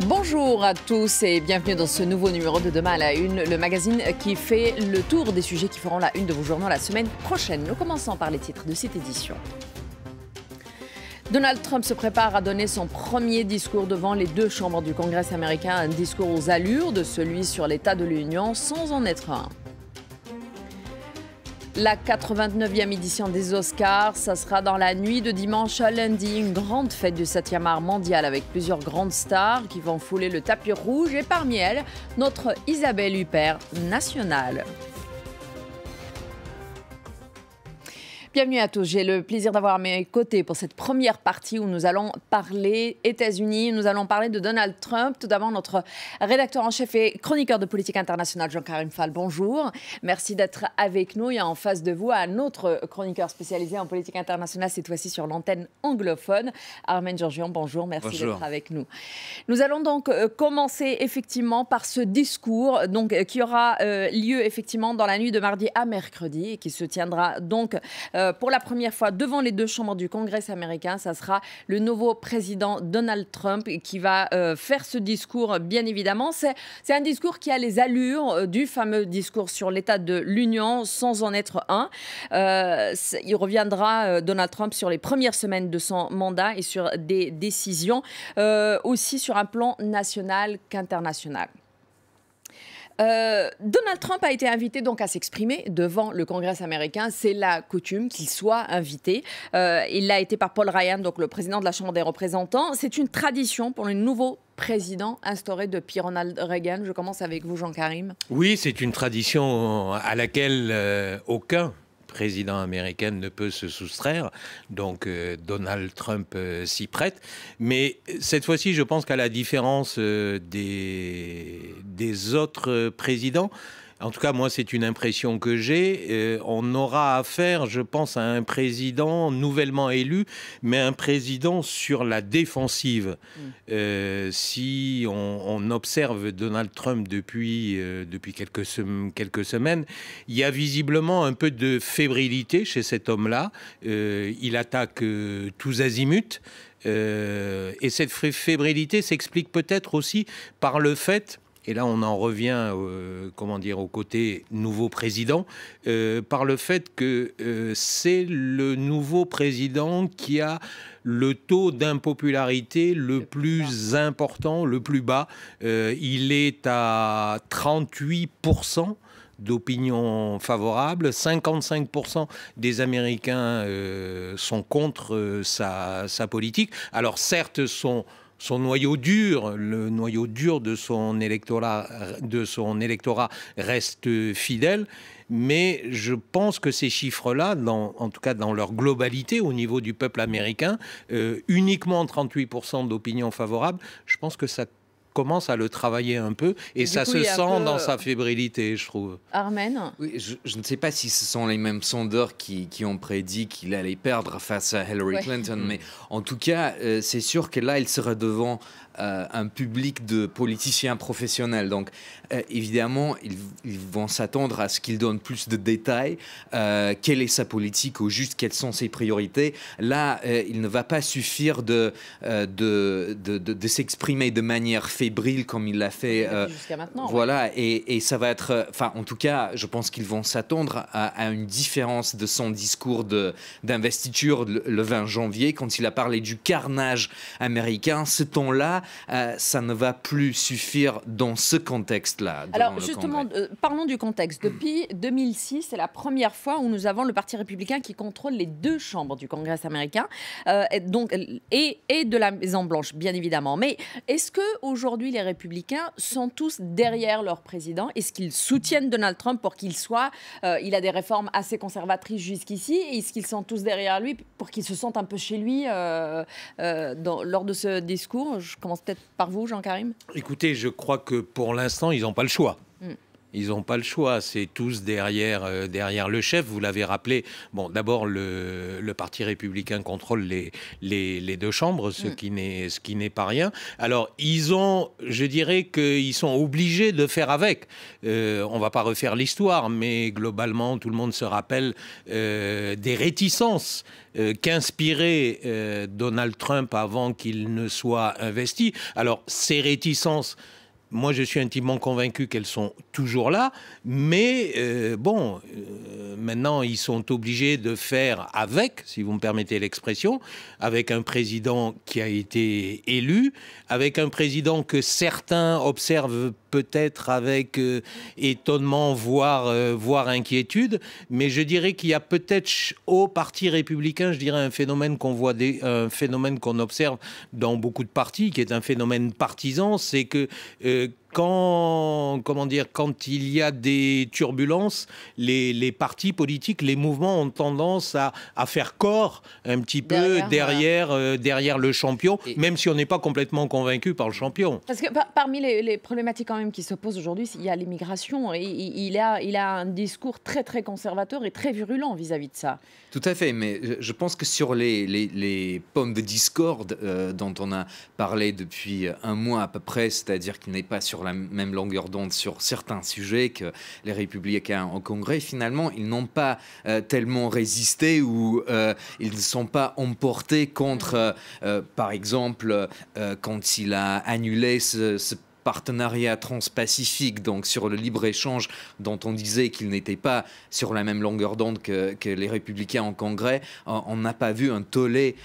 Bonjour à tous et bienvenue dans ce nouveau numéro de Demain à la Une, le magazine qui fait le tour des sujets qui feront la une de vos journaux la semaine prochaine. Nous commençons par les titres de cette édition. Donald Trump se prépare à donner son premier discours devant les deux chambres du Congrès américain, un discours aux allures de celui sur l'état de l'Union sans en être un. La 89e édition des Oscars, ça sera dans la nuit de dimanche à lundi, une grande fête du 7e art mondial avec plusieurs grandes stars qui vont fouler le tapis rouge et parmi elles, notre Isabelle Huppert nationale. Bienvenue à tous, j'ai le plaisir d'avoir à mes côtés pour cette première partie où nous allons parler États-Unis, nous allons parler de Donald Trump. Tout d'abord, notre rédacteur en chef et chroniqueur de politique internationale, Jean-Karim Fall, bonjour. Merci d'être avec nous. Et en face de vous, un autre chroniqueur spécialisé en politique internationale, cette fois-ci sur l'antenne anglophone, Armen Georgian, bonjour, merci d'être avec nous. Nous allons donc commencer effectivement par ce discours qui aura lieu effectivement dans la nuit de mardi à mercredi et qui se tiendra donc pour la première fois devant les deux chambres du Congrès américain. Ça sera le nouveau président Donald Trump qui va faire ce discours, bien évidemment. C'est un discours qui a les allures du fameux discours sur l'état de l'Union sans en être un. Il reviendra, Donald Trump, sur les premières semaines de son mandat et sur des décisions, aussi sur un plan national qu'international. Donald Trump a été invité donc à s'exprimer devant le Congrès américain. C'est la coutume qu'il soit invité. Il l'a été par Paul Ryan, donc le président de la Chambre des représentants. C'est une tradition pour le nouveau président instauré depuis Ronald Reagan. Je commence avec vous, Jean-Karim. Oui, c'est une tradition à laquelle aucun président américain ne peut se soustraire, donc Donald Trump s'y prête. Mais cette fois-ci, je pense qu'à la différence des autres présidents, en tout cas, moi, c'est une impression que j'ai. On aura affaire, je pense, à un président nouvellement élu, mais un président sur la défensive. Si on observe Donald Trump depuis quelques semaines, il y a visiblement un peu de fébrilité chez cet homme-là. Il attaque tous azimuts. Et cette fébrilité s'explique peut-être aussi par le fait... Et là, on en revient, au côté nouveau président, par le fait que c'est le nouveau président qui a le taux d'impopularité le plus important, le plus bas. Il est à 38% d'opinion favorable. 55% des Américains sont contre sa politique. Alors certes, son noyau dur, le noyau dur de son électorat reste fidèle, mais je pense que ces chiffres-là, en tout cas dans leur globalité au niveau du peuple américain, uniquement 38% d'opinion favorable, je pense que ça commence à le travailler un peu et ça se sent dans sa fébrilité, je trouve. Armen. Oui, je ne sais pas si ce sont les mêmes sondeurs qui ont prédit qu'il allait perdre face à Hillary Clinton, mais en tout cas, c'est sûr que là, il sera devant un public de politiciens professionnels. Donc, évidemment, ils vont s'attendre à ce qu'il donne plus de détails. Quelle est sa politique au juste? Quelles sont ses priorités? Là, il ne va pas suffire de s'exprimer de manière fébrile comme il l'a fait jusqu'à maintenant. Voilà, et ça va être... Enfin, en tout cas, je pense qu'ils vont s'attendre à une différence de son discours d'investiture le 20 janvier, quand il a parlé du carnage américain. Ce ton-là, ça ne va plus suffire dans ce contexte-là. Alors justement, parlons du contexte. Depuis 2006, c'est la première fois où nous avons le Parti républicain qui contrôle les deux chambres du Congrès américain, et de la Maison-Blanche, bien évidemment. Mais est-ce qu'aujourd'hui, les républicains sont tous derrière leur président? Est-ce qu'ils soutiennent Donald Trump pour qu'il soit... il a des réformes assez conservatrices jusqu'ici. Est-ce qu'ils sont tous derrière lui pour qu'il se sente un peu chez lui lors de ce discours? Je commence peut-être par vous, Jean-Karim. Écoutez, je crois que pour l'instant, ils n'ont pas le choix. Ils n'ont pas le choix, c'est tous derrière le chef. Vous l'avez rappelé, bon, d'abord le Parti républicain contrôle les deux chambres, ce qui n'est pas rien. Alors, je dirais qu'ils sont obligés de faire avec. On ne va pas refaire l'histoire, mais globalement, tout le monde se rappelle des réticences qu'inspirait Donald Trump avant qu'il ne soit investi. Alors, ces réticences, moi, je suis intimement convaincu qu'elles sont toujours là, mais maintenant, ils sont obligés de faire avec, si vous me permettez l'expression, avec un président qui a été élu, avec un président que certains observent peut-être avec étonnement, voire inquiétude, mais je dirais qu'il y a peut-être au Parti républicain, je dirais un phénomène un phénomène qu'on observe dans beaucoup de partis, qui est un phénomène partisan, c'est que quand il y a des turbulences, les partis politiques, les mouvements ont tendance à faire corps un petit peu derrière le champion, même si on n'est pas complètement convaincu par le champion. Parce que parmi les problématiques quand même qui se posent aujourd'hui, il y a l'immigration. Et il a un discours très très conservateur et très virulent vis-à-vis de ça. Tout à fait, mais je pense que sur les pommes de discorde dont on a parlé depuis un mois à peu près, c'est-à-dire qu'il n'est pas sur la même longueur d'onde sur certains sujets que les républicains au Congrès, finalement, ils n'ont pas tellement résisté ou ils ne sont pas emportés contre, par exemple, quand il a annulé ce partenariat transpacifique, donc sur le libre-échange dont on disait qu'il n'était pas sur la même longueur d'onde que les républicains au Congrès. On n'a pas vu un tollé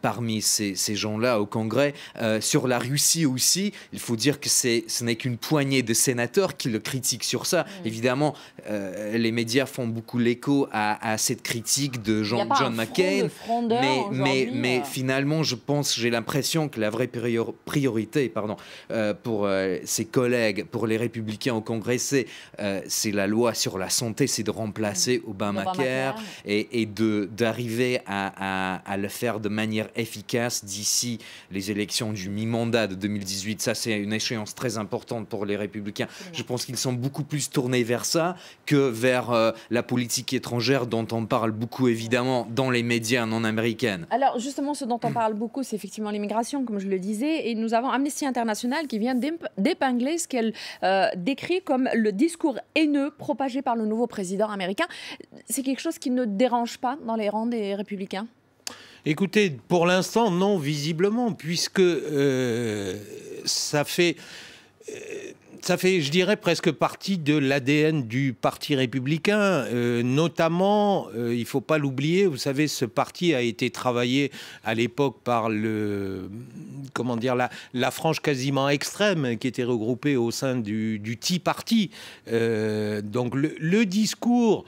parmi ces gens-là au Congrès. Sur la Russie aussi, il faut dire que ce n'est qu'une poignée de sénateurs qui le critiquent sur ça. Évidemment, les médias font beaucoup l'écho à cette critique de John McCain, mais finalement, j'ai l'impression que la vraie priorité pour ses collègues, pour les républicains au Congrès, c'est la loi sur la santé, c'est de remplacer Obamacare et d'arriver à le faire de manière efficace d'ici les élections du mi-mandat de 2018. Ça, c'est une échéance très importante pour les républicains. Je pense qu'ils sont beaucoup plus tournés vers ça que vers la politique étrangère dont on parle beaucoup, évidemment, dans les médias non américains. Alors, justement, ce dont on parle beaucoup, c'est effectivement l'immigration, comme je le disais, et nous avons Amnesty International qui vient d'épingler ce qu'elle décrit comme le discours haineux propagé par le nouveau président américain. C'est quelque chose qui ne dérange pas dans les rangs des républicains ? Écoutez, pour l'instant, non, visiblement, puisque ça fait, je dirais, presque partie de l'ADN du Parti républicain. Notamment, il ne faut pas l'oublier, vous savez, ce parti a été travaillé à l'époque par la frange quasiment extrême qui était regroupée au sein du Tea Party. Donc le discours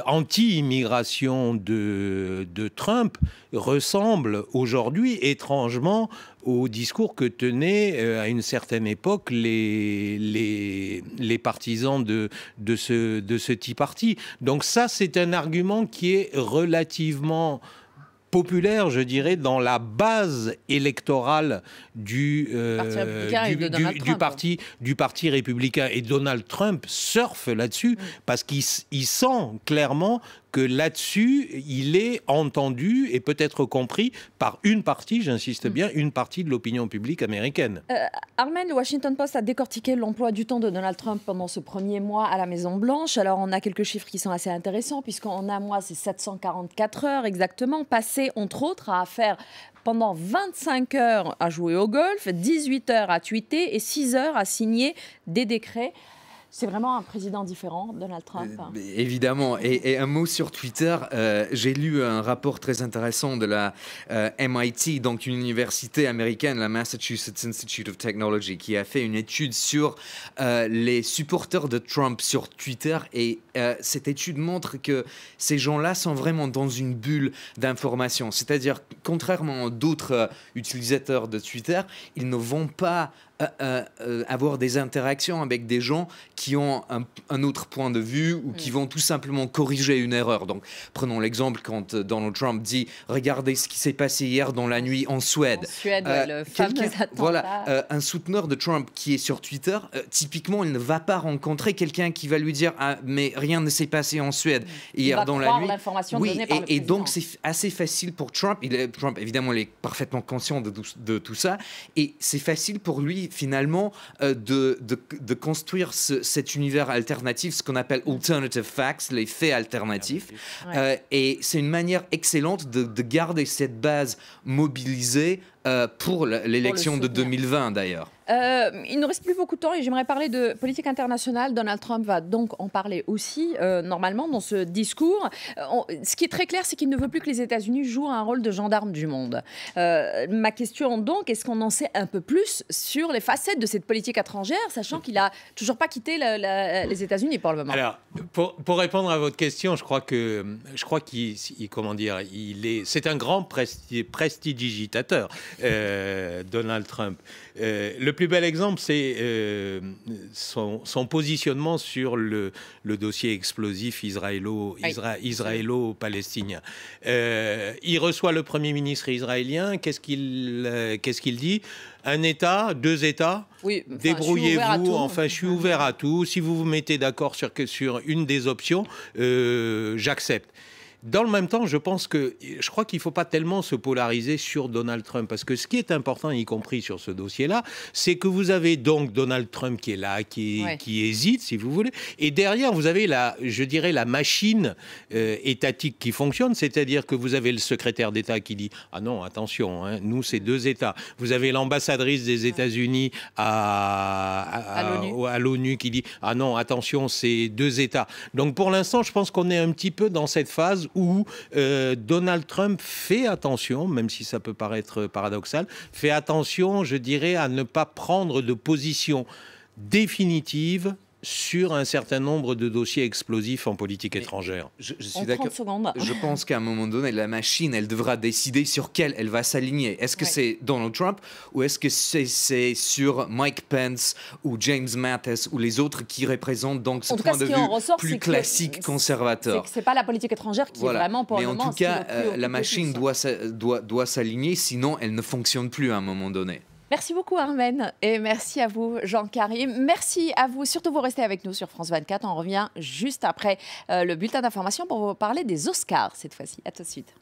anti-immigration de Trump ressemble aujourd'hui étrangement au discours que tenaient à une certaine époque les partisans de ce Tea Party. Donc ça, c'est un argument qui est relativement populaire, je dirais, dans la base électorale du parti républicain. Et Donald Trump surfe là-dessus parce qu'il sent clairement que là-dessus, il est entendu et peut-être compris par une partie, j'insiste bien, une partie de l'opinion publique américaine. Armel, le Washington Post a décortiqué l'emploi du temps de Donald Trump pendant ce premier mois à la Maison-Blanche. Alors, on a quelques chiffres qui sont assez intéressants, puisqu'en un mois, c'est 744 heures exactement, passées, entre autres, à faire pendant 25 heures à jouer au golf, 18 heures à tweeter et 6 heures à signer des décrets. C'est vraiment un président différent, Donald Trump. Évidemment. Et un mot sur Twitter. J'ai lu un rapport très intéressant de la MIT, donc une université américaine, la Massachusetts Institute of Technology, qui a fait une étude sur les supporters de Trump sur Twitter. Et cette étude montre que ces gens-là sont vraiment dans une bulle d'information. C'est-à-dire, contrairement à d'autres utilisateurs de Twitter, ils ne vont pas avoir des interactions avec des gens qui ont un autre point de vue ou qui vont tout simplement corriger une erreur. Donc, prenons l'exemple quand Donald Trump dit « Regardez ce qui s'est passé hier dans la nuit en Suède ». En Suède, le fameux attentat. Voilà, un souteneur de Trump qui est sur Twitter, typiquement, il ne va pas rencontrer quelqu'un qui va lui dire « Ah, mais rien ne s'est passé en Suède hier dans la nuit ». Oui, et donc c'est assez facile pour Trump. Trump, évidemment, il est parfaitement conscient de tout ça. Et c'est facile pour lui, finalement, de construire cet univers alternatif, ce qu'on appelle alternative facts, les faits alternatifs. Et c'est une manière excellente de garder cette base mobilisée pour l'élection de 2020, d'ailleurs. Il ne reste plus beaucoup de temps et j'aimerais parler de politique internationale. Donald Trump va donc en parler aussi, normalement, dans ce discours. Ce qui est très clair, c'est qu'il ne veut plus que les États-Unis jouent un rôle de gendarme du monde. Ma question donc, est-ce qu'on en sait un peu plus sur les facettes de cette politique étrangère, sachant qu'il n'a toujours pas quitté les États-Unis pour le moment? Alors, pour répondre à votre question, je crois qu'il c'est un grand prestidigitateur, Donald Trump. Le plus bel exemple, c'est son positionnement sur le dossier explosif israélo-palestinien. Il reçoit le Premier ministre israélien. Qu'est-ce qu'il dit? Un État, deux États, oui, débrouillez-vous. Enfin, je suis ouvert à tout. Si vous vous mettez d'accord sur une des options, j'accepte. Dans le même temps, je crois qu'il ne faut pas tellement se polariser sur Donald Trump, parce que ce qui est important, y compris sur ce dossier-là, c'est que vous avez donc Donald Trump qui est là, qui hésite, si vous voulez, et derrière, vous avez la machine étatique qui fonctionne, c'est-à-dire que vous avez le secrétaire d'État qui dit « Ah non, attention, hein, nous, c'est deux États ». Vous avez l'ambassadrice des États-Unis à l'ONU qui dit « Ah non, attention, c'est deux États ». Donc, pour l'instant, je pense qu'on est un petit peu dans cette phase où Donald Trump fait attention, même si ça peut paraître paradoxal, fait attention, je dirais, à ne pas prendre de position définitive sur un certain nombre de dossiers explosifs en politique étrangère. Je suis d'accord. Je pense qu'à un moment donné, la machine, elle devra décider sur quelle elle va s'aligner. Est-ce que c'est Donald Trump ou est-ce que c'est sur Mike Pence ou James Mattis ou les autres qui représentent donc ce point de vue plus classique conservateur? C'est pas la politique étrangère qui est vraiment pour le moment. Mais en tout cas, la machine doit s'aligner, sinon elle ne fonctionne plus à un moment donné. Merci beaucoup Armen et merci à vous Jean-Karim. Merci à vous, surtout vous restez avec nous sur France 24. On revient juste après le bulletin d'information pour vous parler des Oscars cette fois-ci. À tout de suite.